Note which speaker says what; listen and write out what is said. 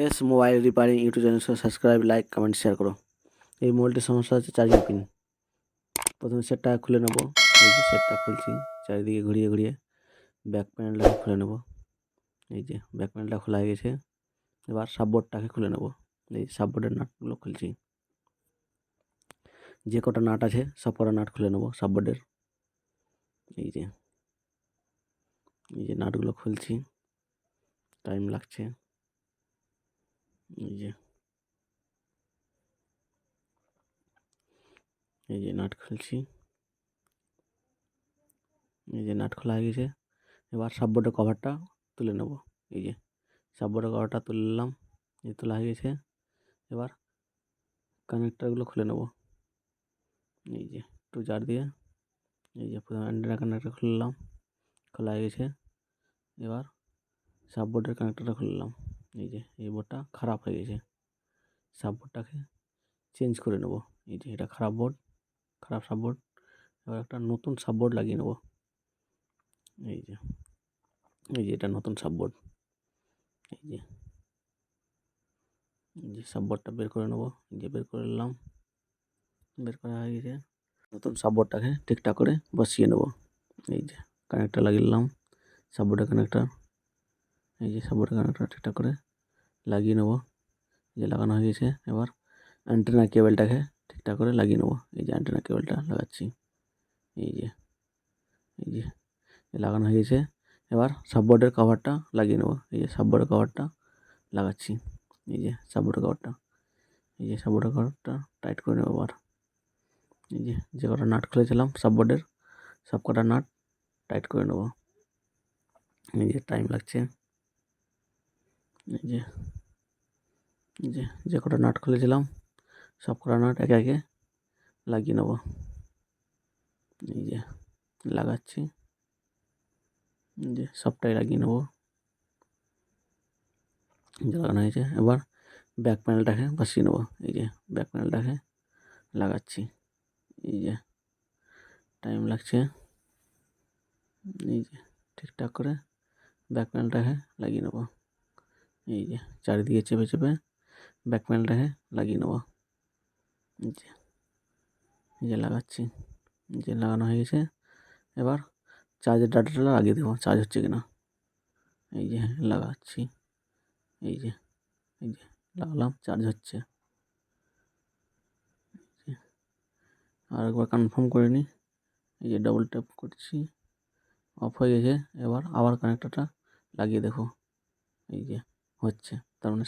Speaker 1: S mobile repairing YouTube channel subscribe, like, comment, share করো। এই মোবাইলটির সমস্যা হচ্ছে চার্জিং পিন। প্রথমে সেটটা খুলে নেব। এই যে সেটটা খুলছি, চারিদিকে ঘুরিয়ে ঘুরিয়ে ব্যাক প্যানেলটা খুলে নেব। এই যে ব্যাক প্যানেলটা খোলা হয়ে গেছে। এবার সাববোর্ডটাকে খুলে নেব। এই সাববোর্ডের নাটগুলো খুলছি। যে কটা নাট আছে সব কটা নাট খুলে নেব সাববোর্ডের। এই যে নাটগুলো খুলছি, টাইম লাগছে। এই যে নাট খুলছি। এই যে নাট খোলা হয়ে গেছে। এবার সাববোর্ডের কভারটা তুলে নেব। এই যে সাববোর্ডের কভারটা তুললাম, এই তোলা হয়ে গেছে। এবার কানেক্টারগুলো খুলে নেব। এই যে একটু জার দিয়ে এই যে প্রথমে অ্যান্টেনা কানেক্টার খুললাম, খোলা হয়ে গেছে। এবার সাববোর্ডের কানেক্টারটা খুললাম। এই যে এই বোর্ডটা খারাপ হয়ে গেছে, সাববোর্ডটাকে চেঞ্জ করে নেব। এই যে এটা খারাপ সাববোর্ড। এবার একটা নতুন সাববোর্ড লাগিয়ে নেব। এই যে এটা নতুন সাববোর্ড। এই যে সাববোর্ডটা বের করে নেব। এই যে বের করে নিলাম, বের করা হয়ে গেছে। নতুন সাববোর্ডটাকে ঠিকঠাক করে বসিয়ে নেব। এই যে কানেক্টার লাগিয়ে নিলাম, সাববোর্ডের কানেক্টার। এই যে সাববোর্ডের কানেক্টার ঠিকঠাক করে লাগিয়ে নেব। এই যে লাগানো হয়ে গেছে। এবার অ্যান্টেনা কেবেলটাকে ঠিকঠাক করে লাগিয়ে নেব। এই যে অ্যান্টেনা কেবেলটা লাগাচ্ছি। এই যে লাগানো হয়ে গেছে। এবার সাববোর্ডের কভারটা লাগিয়ে নেব। এই যে সাববোর্ডের কভারটা লাগাচ্ছি। এই যে সাববোর্ডের কভারটা, এই যে সাববোর্ডের কভারটা টাইট করে নেব। আবার এই যে কটা নাট খুলেছিলাম সাববোর্ডের সব কটা নাট টাইট করে নেব। এই যে টাইম লাগছে। এই যে কটা নাট খুলেছিলাম সব কটা নাট একে একে লাগিয়ে নেব। এই যে লাগাচ্ছি, যে সবটাই লাগিয়ে নেব। লাগানো হয়েছে। এবার ব্যাক প্যানেলটাকে বসিয়ে নেব। এই যে ব্যাক প্যানেলটাকে লাগাচ্ছি। এই যে টাইম লাগছে। এই যে ঠিকঠাক করে ব্যাক প্যানেলটাকে লাগিয়ে নেব। এই যে চারিদিকে চেপে চেপে ব্যাক প্যানেলটাকে লাগিয়ে নেব। এই যে লাগাচ্ছি। যে লাগানো হয়ে গেছে। এবার চার্জের ডাটাটা লাগিয়ে দেবো, চার্জ হচ্ছে কিনা। এই যে লাগাচ্ছি। এই যে লাগালাম, চার্জ হচ্ছে। আর একবার কনফার্ম করে নিই। এই যে ডবল ট্যাপ করছি, অফ হয়ে গেছে। এবার আবার কানেক্টরটা লাগিয়ে দেখো। এই যে হচ্ছে, তার মানে